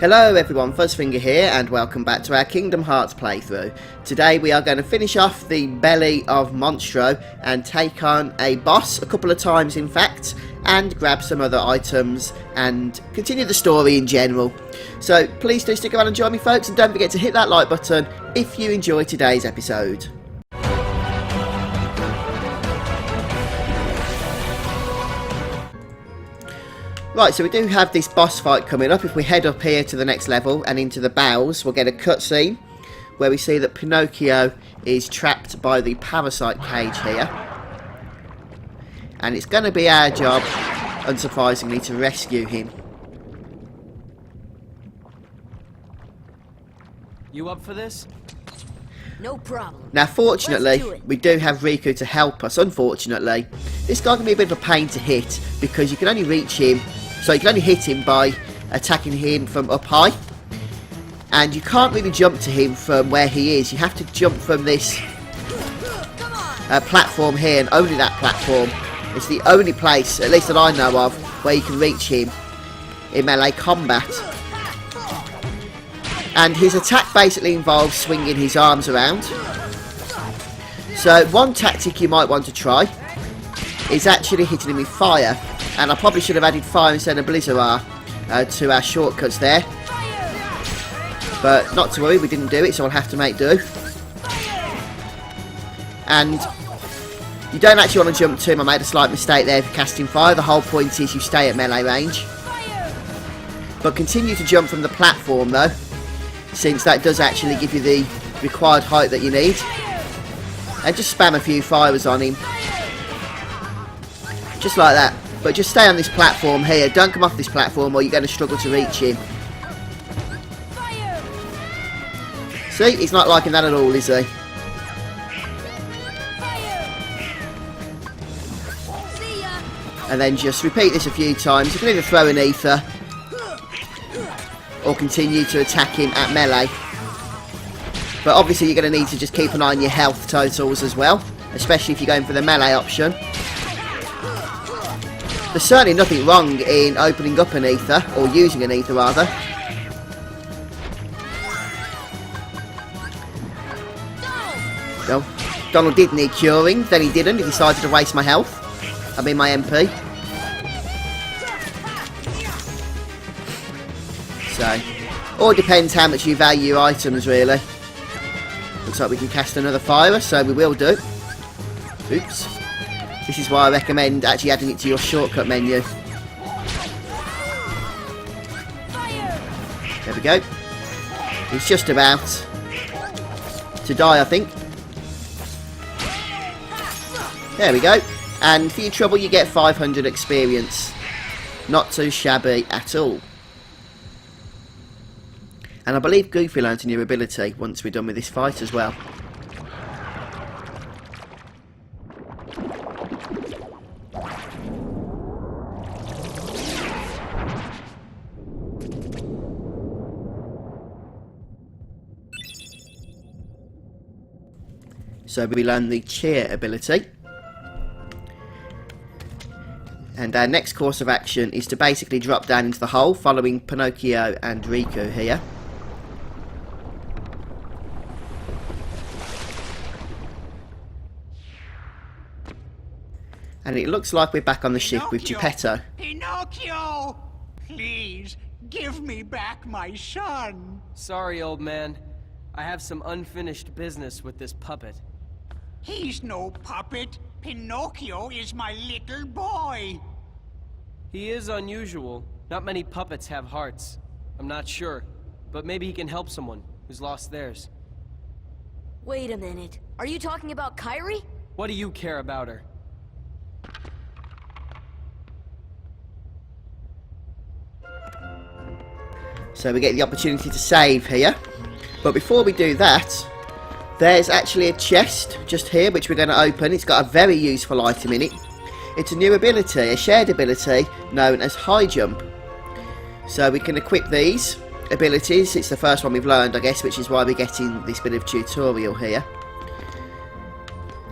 Hello everyone, Fuzzfinger here and welcome back to our Kingdom Hearts playthrough. Today we are going to finish off the belly of Monstro and take on a boss a couple of times in fact, and grab some other items and continue the story in general. So please do stick around and join me folks, and don't forget to hit that like button if you enjoy today's episode. Right, so we do have this boss fight coming up. If we head up here to the next level and into the bowels, we'll get a cutscene where we see that Pinocchio is trapped by the Parasite cage here. And it's going to be our job, unsurprisingly, to rescue him. You up for this? No problem. Now, fortunately, we do have Riku to help us. Unfortunately, this guy can be a bit of a pain to hit because you can only reach him. So you can only hit him by attacking him from up high. And you can't really jump to him from where he is. You have to jump from this platform here, and only that platform. It's the only place, at least that I know of, where you can reach him in melee combat. And his attack basically involves swinging his arms around. So one tactic you might want to try is actually hitting him with fire. And I probably should have added fire instead of Blizzard to our shortcuts there. But not to worry, we didn't do it, so I'll have to make do. And you don't actually want to jump to him. I made a slight mistake there for casting fire. The whole point is you stay at melee range. But continue to jump from the platform though, since that does actually give you the required height that you need. And just spam a few fires on him. Just like that. But just stay on this platform here. Don't come off this platform or you're going to struggle to reach him. See? He's not liking that at all, is he? And then just repeat this a few times. You can either throw an ether or continue to attack him at melee. But obviously you're going to need to just keep an eye on your health totals as well, especially if you're going for the melee option. There's certainly nothing wrong in opening up an ether, or using an ether rather. Well, Donald did need curing, then he didn't. He decided to waste my health. I mean my MP. So, all depends how much you value your items really. Looks like we can cast another fire, so we will do. Oops. This is why I recommend actually adding it to your shortcut menu. There we go. He's just about to die, I think. There we go. And for your trouble, you get 500 experience. Not too shabby at all. And I believe Goofy learns a new ability once we're done with this fight as well. So we learn the cheer ability. And our next course of action is to basically drop down into the hole following Pinocchio and Riku here. And it looks like we're back on the ship with Geppetto. Pinocchio! Please, give me back my son! Sorry, old man. I have some unfinished business with this puppet. He's no puppet. Pinocchio is my little boy. He is unusual. Not many puppets have hearts. I'm not sure, but maybe he can help someone who's lost theirs. Wait a minute. Are you talking about Kairi? What do you care about her? So we get the opportunity to save here. But before we do that, there's actually a chest just here which we're going to open. It's got a very useful item in it. It's a new ability, a shared ability known as High Jump. So we can equip these abilities. It's the first one we've learned, I guess, which is why we're getting this bit of tutorial here.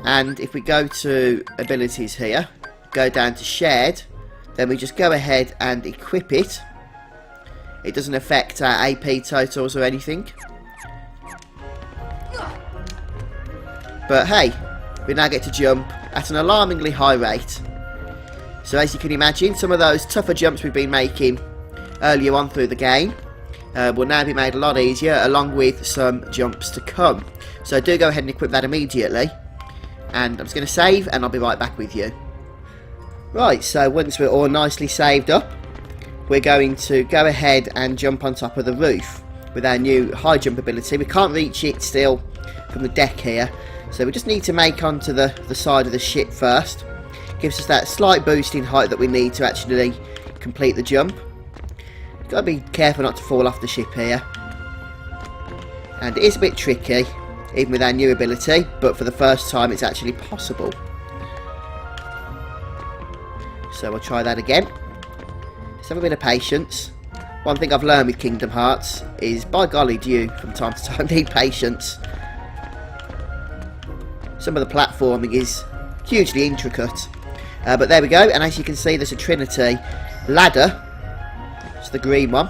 And if we go to abilities here, go down to shared, then we just go ahead and equip it. It doesn't affect our AP totals or anything. But hey, we now get to jump at an alarmingly high rate. So as you can imagine, some of those tougher jumps we've been making earlier on through the game will now be made a lot easier, along with some jumps to come. So do go ahead and equip that immediately. And I'm just going to save, and I'll be right back with you. Right, so once we're all nicely saved up, we're going to go ahead and jump on top of the roof with our new high jump ability. We can't reach it still from the deck here, so we just need to make onto the side of the ship first. Gives us that slight boost in height that we need to actually complete the jump. Got to be careful not to fall off the ship here. And it is a bit tricky, even with our new ability, but for the first time it's actually possible. So we'll try that again. Just have a bit of patience. One thing I've learned with Kingdom Hearts is, by golly, do you from time to time need patience. Some of the platforming is hugely intricate. But there we go, and as you can see, there's a Trinity ladder. It's the green one.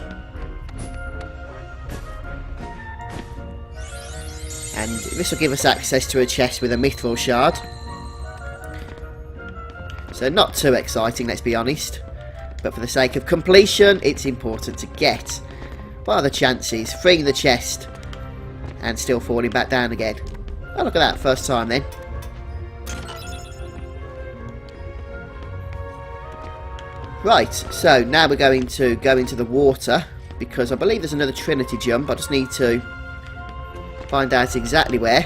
And this will give us access to a chest with a mithril shard. So not too exciting, let's be honest. But for the sake of completion, it's important to get. What are the chances? Freeing the chest and still falling back down again. Oh, look at that, first time then. Right, so now we're going to go into the water, because I believe there's another Trinity jump. I just need to find out exactly where.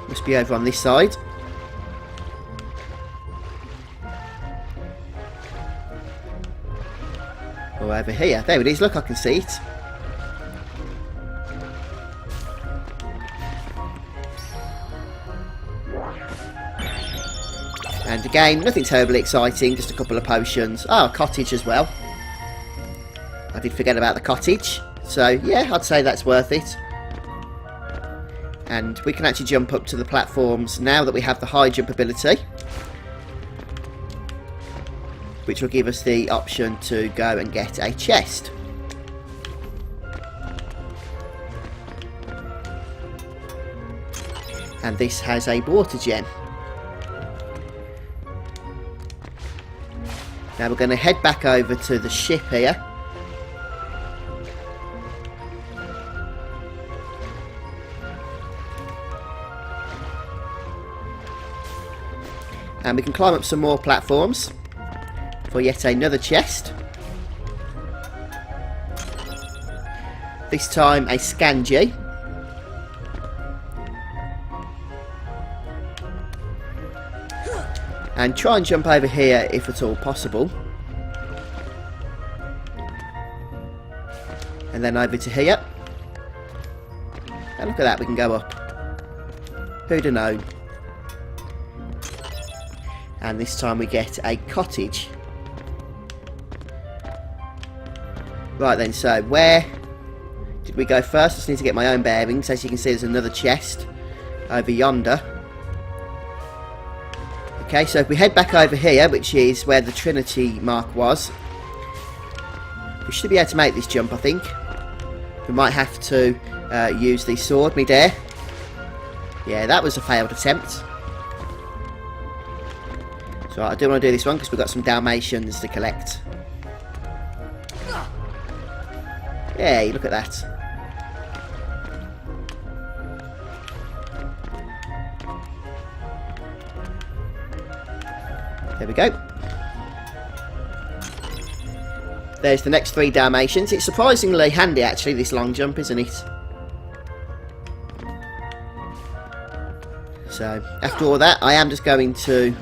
Must be over on this side. Or over here. There it is, look, I can see it. And again, nothing terribly exciting, just a couple of potions. Oh, a cottage as well. I did forget about the cottage. So, yeah, I'd say that's worth it. And we can actually jump up to the platforms now that we have the high jump ability, which will give us the option to go and get a chest. And this has a water gem. Now we're going to head back over to the ship here. And we can climb up some more platforms for yet another chest. This time a Scanji. And try and jump over here if at all possible. And then over to here. And look at that, we can go up. Who'd have known? And this time we get a cottage. Right then, so where did we go first? I just need to get my own bearings. As you can see, there's another chest over yonder. Okay, so if we head back over here, which is where the Trinity mark was, we should be able to make this jump, I think. We might have to use the sword, me dare. Yeah, that was a failed attempt. So I do want to do this one because we've got some Dalmatians to collect. Yay, look at that. There we go. There's the next 3 Dalmatians. It's surprisingly handy actually, this long jump, isn't it? So, after all that, I am just going to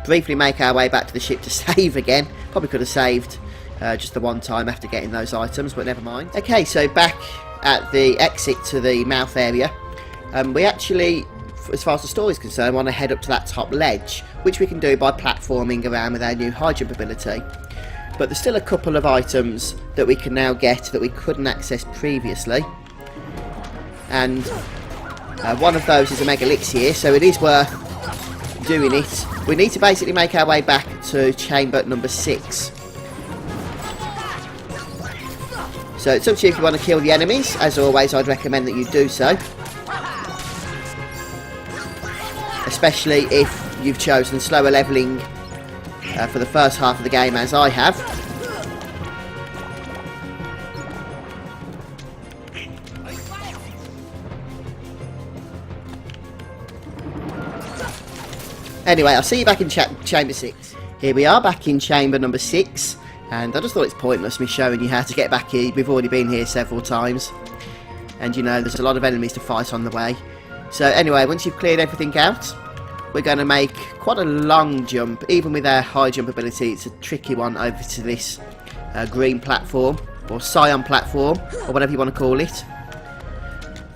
briefly make our way back to the ship to save again. Probably could have saved just the one time after getting those items, but never mind. Okay, so back at the exit to the mouth area, we actually, as far as the story is concerned, want to head up to that top ledge, which we can do by platforming around with our new high jump ability. But there's still a couple of items that we can now get that we couldn't access previously. And one of those is a Mega Elixir, so it is worth doing it, we need to basically make our way back to chamber number 6. So it's up to you if you want to kill the enemies. As always, I'd recommend that you do so. Especially if you've chosen slower levelling for the first half of the game, as I have. Anyway, I'll see you back in chamber 6. Here we are, back in chamber number 6. And I just thought it's pointless me showing you how to get back here. We've already been here several times. And you know, there's a lot of enemies to fight on the way. So anyway, once you've cleared everything out, we're going to make quite a long jump. Even with our high jump ability, it's a tricky one over to this green platform. Or cyan platform, or whatever you want to call it.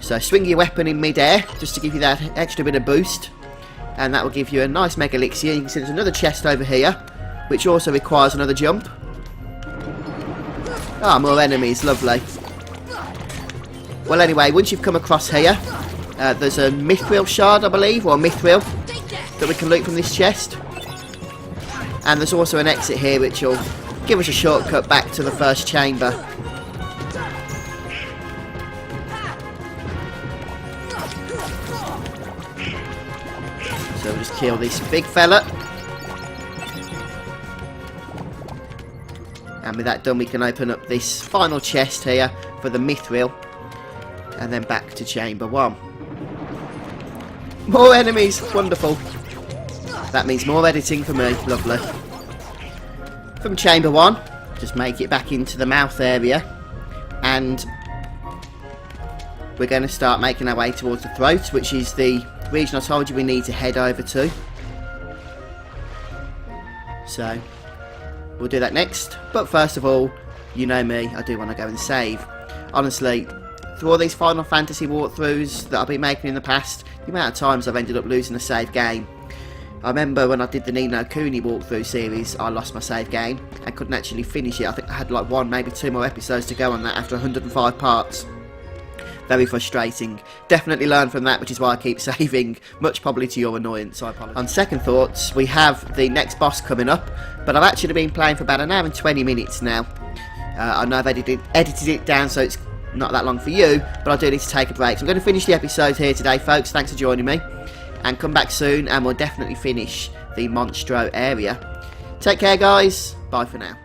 So swing your weapon in mid-air, just to give you that extra bit of boost. And that will give you a nice mega elixir. You can see there's another chest over here, which also requires another jump. Ah, more enemies, lovely. Well anyway, once you've come across here, there's a mithril shard, I believe, or a mithril, that we can loot from this chest. And there's also an exit here, which will give us a shortcut back to the first chamber. So we'll just kill this big fella. And with that done, we can open up this final chest here for the mithril. And then back to chamber 1. More enemies! Wonderful. That means more editing for me. Lovely. From chamber 1, just make it back into the mouth area. And we're going to start making our way towards the throat, which is the region I told you we need to head over to. So we'll do that next, but first of all, you know me, I do want to go and save. Honestly, through all these Final Fantasy walkthroughs that I've been making in the past, the amount of times I've ended up losing a save game. I remember when I did the Ni no Kuni walkthrough series, I lost my save game and couldn't actually finish it. I think I had like 1, maybe 2 more episodes to go on that after 105 parts. Very frustrating. Definitely learn from that, which is why I keep saving, much probably to your annoyance, I apologise. On second thoughts, we have the next boss coming up, but I've actually been playing for about an hour and 20 minutes now. I know I've edited it down so it's not that long for you, but I do need to take a break. So I'm going to finish the episode here today, folks. Thanks for joining me, and come back soon and we'll definitely finish the Monstro area. Take care, guys. Bye for now.